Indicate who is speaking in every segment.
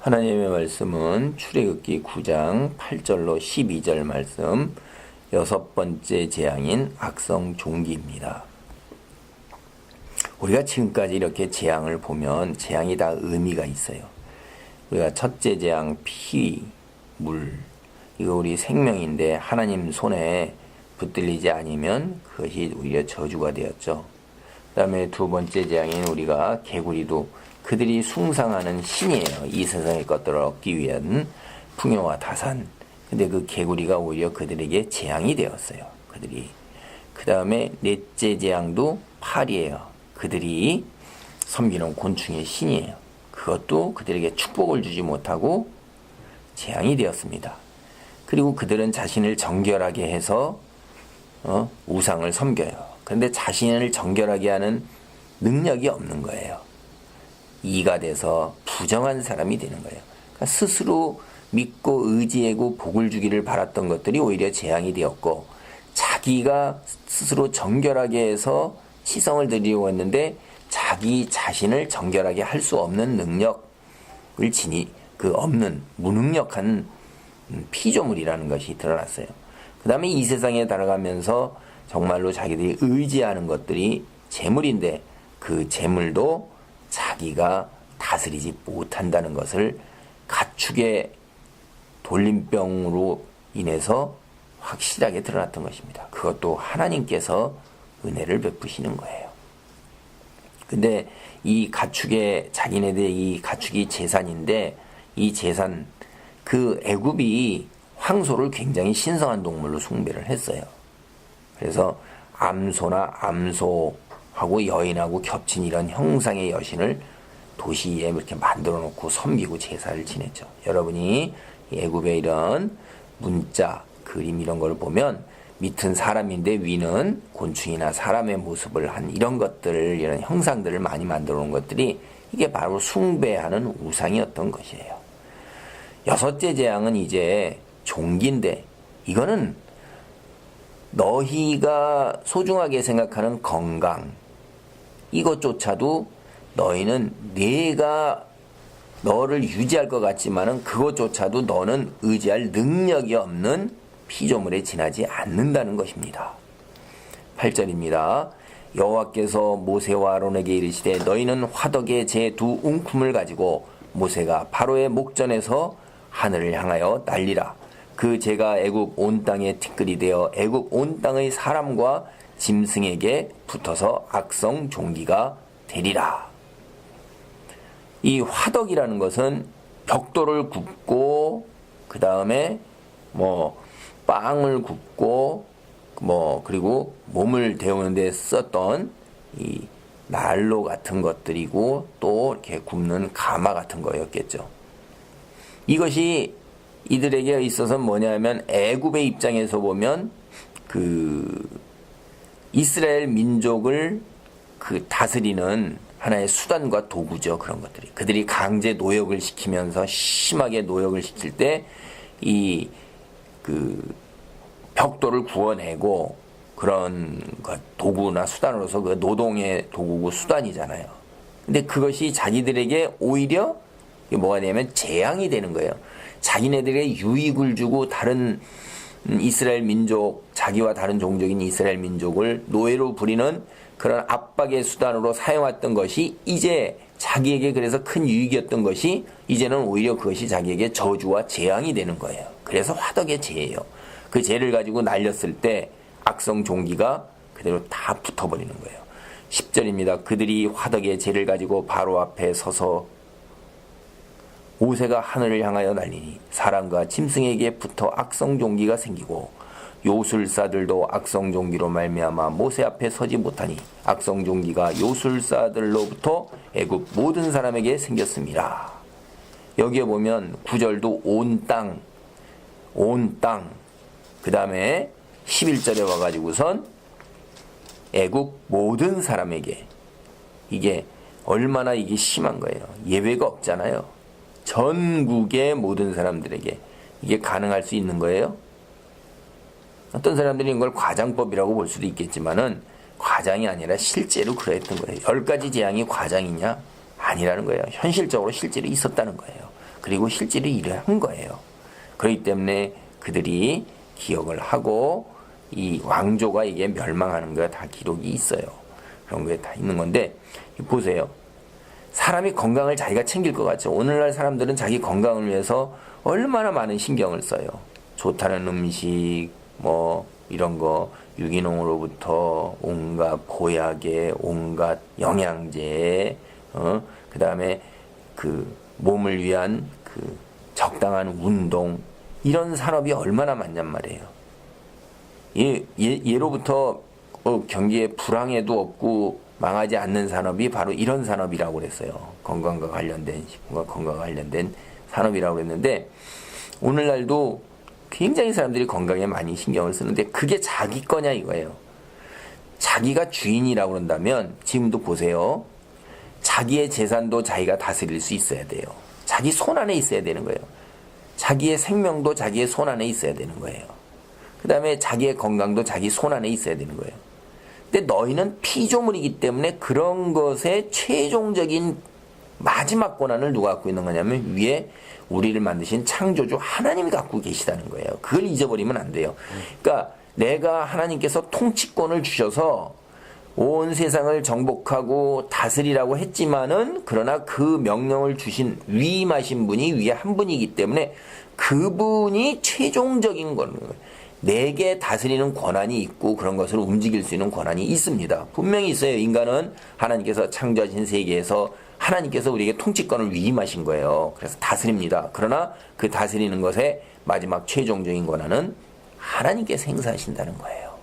Speaker 1: 하나님의 말씀은 출애굽기 9장 8절로 12절 말씀, 여섯 번째 재앙인 악성 종기입니다. 우리가 지금까지 이렇게 재앙을 보면 재앙이 다 의미가 있어요. 우리가 첫째 재앙 피, 물, 이거 우리 생명인데 하나님 손에 붙들리지 않으면 그것이 오히려 저주가 되었죠. 그 다음에 두 번째 재앙인 우리가 개구리도 그들이 숭상하는 신이에요. 이 세상의 것들을 얻기 위한 풍요와 다산. 근데 그 개구리가 오히려 그들에게 재앙이 되었어요. 그들이. 그 다음에 넷째 재앙도 팔이에요. 그들이 섬기는 곤충의 신이에요. 그것도 그들에게 축복을 주지 못하고 재앙이 되었습니다. 그리고 그들은 자신을 정결하게 해서 우상을 섬겨요. 그런데 자신을 정결하게 하는 능력이 없는 거예요. 이가 돼서 부정한 사람이 되는 거예요. 그러니까 스스로 믿고 의지하고 복을 주기를 바랐던 것들이 오히려 재앙이 되었고, 자기가 스스로 정결하게 해서 치성을 드리려고 했는데 자기 자신을 정결하게 할 수 없는 능력을 없는 무능력한 피조물이라는 것이 드러났어요. 그 다음에 이 세상에 달아가면서 정말로 자기들이 의지하는 것들이 재물인데 그 재물도 자기가 다스리지 못한다는 것을 가축의 돌림병으로 인해서 확실하게 드러났던 것입니다. 그것도 하나님께서 은혜를 베푸시는 거예요. 근데 이 가축의 자기네들의 이 가축이 재산인데 이 재산 그 애굽이 황소를 굉장히 신성한 동물로 숭배를 했어요. 그래서 암소나 암소하고 여인하고 겹친 이런 형상의 여신을 도시에 이렇게 만들어 놓고 섬기고 제사를 지냈죠. 여러분이 애굽의 이런 문자, 그림 이런 걸 보면 밑은 사람인데 위는 곤충이나 사람의 모습을 한 이런 것들, 이런 형상들을 많이 만들어 놓은 것들이 이게 바로 숭배하는 우상이었던 것이에요. 여섯째 재앙은 이제 종기인데 이거는 너희가 소중하게 생각하는 건강, 이것조차도 너희는 내가 너를 유지할 것 같지만은 그것조차도 너는 의지할 능력이 없는 피조물에 지나지 않는다는 것입니다. 8절입니다. 여호와께서 모세와 아론에게 이르시되 너희는 화덕에 제 두 웅큼을 가지고 모세가 바로의 목전에서 하늘을 향하여 날리라. 그 제가 애굽 온 땅에 티끌이 되어 애굽 온 땅의 사람과 짐승에게 붙어서 악성 종기가 되리라. 이 화덕이라는 것은 벽돌을 굽고 그 다음에 빵을 굽고 그리고 몸을 데우는 데 썼던 이 난로 같은 것들이고 또 이렇게 굽는 가마 같은 거였겠죠. 이것이 이들에게 있어서 뭐냐면 애굽의 입장에서 보면 그 이스라엘 민족을 다스리는 하나의 수단과 도구죠. 그런 것들이. 그들이 강제 노역을 시키면서 심하게 노역을 시킬 때 이 벽돌을 구워내고 그런 도구나 수단으로서 그 노동의 도구고 수단이잖아요. 근데 그것이 자기들에게 오히려 뭐가 되냐면 재앙이 되는 거예요. 자기네들의 유익을 주고 다른 이스라엘 민족, 자기와 다른 종족인 이스라엘 민족을 노예로 부리는 그런 압박의 수단으로 사용했던 것이 이제 자기에게 그래서 큰 유익이었던 것이 이제는 오히려 그것이 자기에게 저주와 재앙이 되는 거예요. 그래서 화덕의 재예요. 그 재를 가지고 날렸을 때 악성 종기가 그대로 다 붙어버리는 거예요. 10절입니다. 그들이 화덕의 재를 가지고 바로 앞에 서서 모세가 하늘을 향하여 날리니 사람과 짐승에게 붙어 악성 종기가 생기고 요술사들도 악성 종기로 말미암아 모세 앞에 서지 못하니 악성 종기가 요술사들로부터 애굽 모든 사람에게 생겼습니다. 여기에 보면 9절도 온 땅, 그 다음에 11절에 와가지고선 애굽 모든 사람에게, 이게 얼마나 이게 심한 거예요. 예외가 없잖아요. 전국의 모든 사람들에게 이게 가능할 수 있는 거예요. 어떤 사람들이 이걸 과장법이라고 볼 수도 있겠지만은 과장이 아니라 실제로 그랬던 거예요. 10가지 재앙이 과장이냐? 아니라는 거예요. 현실적으로 실제로 있었다는 거예요. 그리고 실제로 일을 한 거예요. 그렇기 때문에 그들이 기억을 하고 이 왕조가 이게 멸망하는 거 다 기록이 있어요. 그런 거에 다 있는 건데 보세요. 사람이 건강을 자기가 챙길 것 같죠. 오늘날 사람들은 자기 건강을 위해서 얼마나 많은 신경을 써요. 좋다는 음식, 뭐 이런 거 유기농으로부터 온갖 보약에 온갖 영양제, 그 다음에 그 몸을 위한 그 적당한 운동, 이런 산업이 얼마나 많냔 말이에요. 예로부터 경기에 불황에도 없고 망하지 않는 산업이 바로 이런 산업이라고 그랬어요. 건강과 관련된, 식품과 건강과 관련된 산업이라고 그랬는데, 오늘날도 굉장히 사람들이 건강에 많이 신경을 쓰는데 그게 자기 거냐 이거예요. 자기가 주인이라고 그런다면 지금도 보세요. 자기의 재산도 자기가 다스릴 수 있어야 돼요. 자기 손 안에 있어야 되는 거예요. 자기의 생명도 자기의 손 안에 있어야 되는 거예요. 그 다음에 자기의 건강도 자기 손 안에 있어야 되는 거예요. 근데 너희는 피조물이기 때문에 그런 것의 최종적인 마지막 권한을 누가 갖고 있는 거냐면 위에 우리를 만드신 창조주 하나님이 갖고 계시다는 거예요. 그걸 잊어버리면 안 돼요. 그러니까 내가 하나님께서 통치권을 주셔서 온 세상을 정복하고 다스리라고 했지만은 그러나 그 명령을 주신 위임하신 분이 위에 한 분이기 때문에 그분이 최종적인 거는 내게 다스리는 권한이 있고 그런 것을 움직일 수 있는 권한이 있습니다. 분명히 있어요. 인간은 하나님께서 창조하신 세계에서 하나님께서 우리에게 통치권을 위임하신 거예요. 그래서 다스립니다. 그러나 그 다스리는 것의 마지막 최종적인 권한은 하나님께서 행사하신다는 거예요.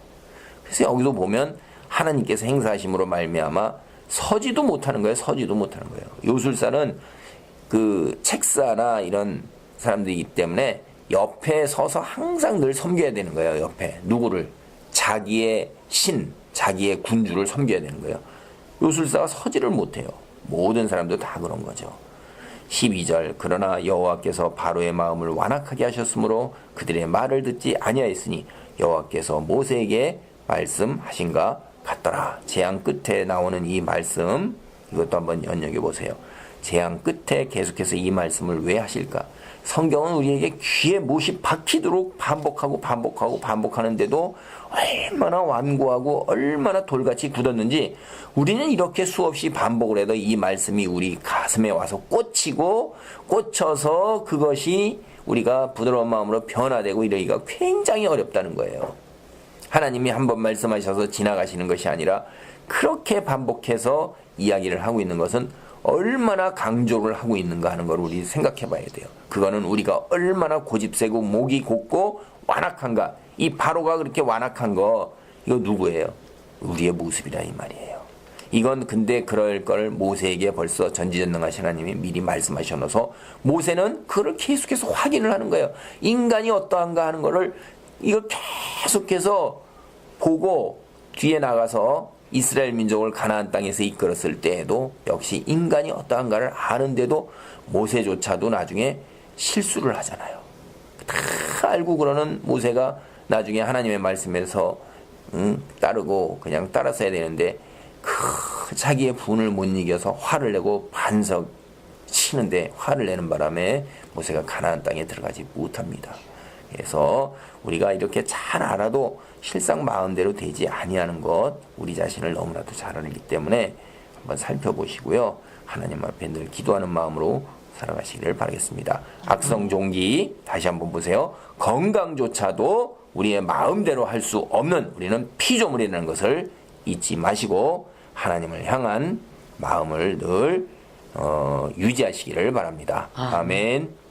Speaker 1: 그래서 여기도 보면 하나님께서 행사하심으로 말미암아 서지도 못하는 거예요. 서지도 못하는 거예요. 요술사는 그 책사나 이런 사람들이기 때문에 옆에 서서 항상 늘 섬겨야 되는 거예요. 옆에 누구를? 자기의 신, 자기의 군주를 섬겨야 되는 거예요. 요술사가 서지를 못해요. 모든 사람도 다 그런 거죠. 12절 그러나 여호와께서 바로의 마음을 완악하게 하셨으므로 그들의 말을 듣지 아니하였으니 여호와께서 모세에게 말씀하신가 같더라. 재앙 끝에 나오는 이 말씀, 이것도 한번 눈여겨보세요. 재앙 끝에 계속해서 이 말씀을 왜 하실까? 성경은 우리에게 귀에 못이 박히도록 반복하는데도 얼마나 완고하고 얼마나 돌같이 굳었는지 우리는 이렇게 수없이 반복을 해도 이 말씀이 우리 가슴에 와서 꽂혀서 그것이 우리가 부드러운 마음으로 변화되고 이러기가 굉장히 어렵다는 거예요. 하나님이 한번 말씀하셔서 지나가시는 것이 아니라 그렇게 반복해서 이야기를 하고 있는 것은 얼마나 강조를 하고 있는가 하는 걸 우리 생각해 봐야 돼요. 그거는 우리가 얼마나 고집세고 목이 곧고 완악한가. 이 바로가 그렇게 완악한 거 이거 누구예요? 우리의 모습이라 이 말이에요. 이건 근데 그럴 걸 모세에게 벌써 전지전능하신 하나님이 미리 말씀하셔서 모세는 그걸 계속해서 확인을 하는 거예요. 인간이 어떠한가 하는 거를 이걸 계속해서 보고 뒤에 나가서 이스라엘 민족을 가나안 땅에서 이끌었을 때에도 역시 인간이 어떠한가를 아는데도 모세조차도 나중에 실수를 하잖아요. 다 알고 그러는 모세가 나중에 하나님의 말씀에서 따르고 그냥 따랐어야 되는데 그 자기의 분을 못 이겨서 화를 내고 반석 치는데 화를 내는 바람에 모세가 가나안 땅에 들어가지 못합니다. 그래서 우리가 이렇게 잘 알아도 실상 마음대로 되지 아니하는 것 우리 자신을 너무나도 잘 알기 때문에 한번 살펴보시고요. 하나님 앞에 늘 기도하는 마음으로 살아가시기를 바라겠습니다. 악성종기 다시 한번 보세요. 건강조차도 우리의 마음대로 할 수 없는 우리는 피조물이라는 것을 잊지 마시고 하나님을 향한 마음을 늘 유지하시기를 바랍니다. 아멘.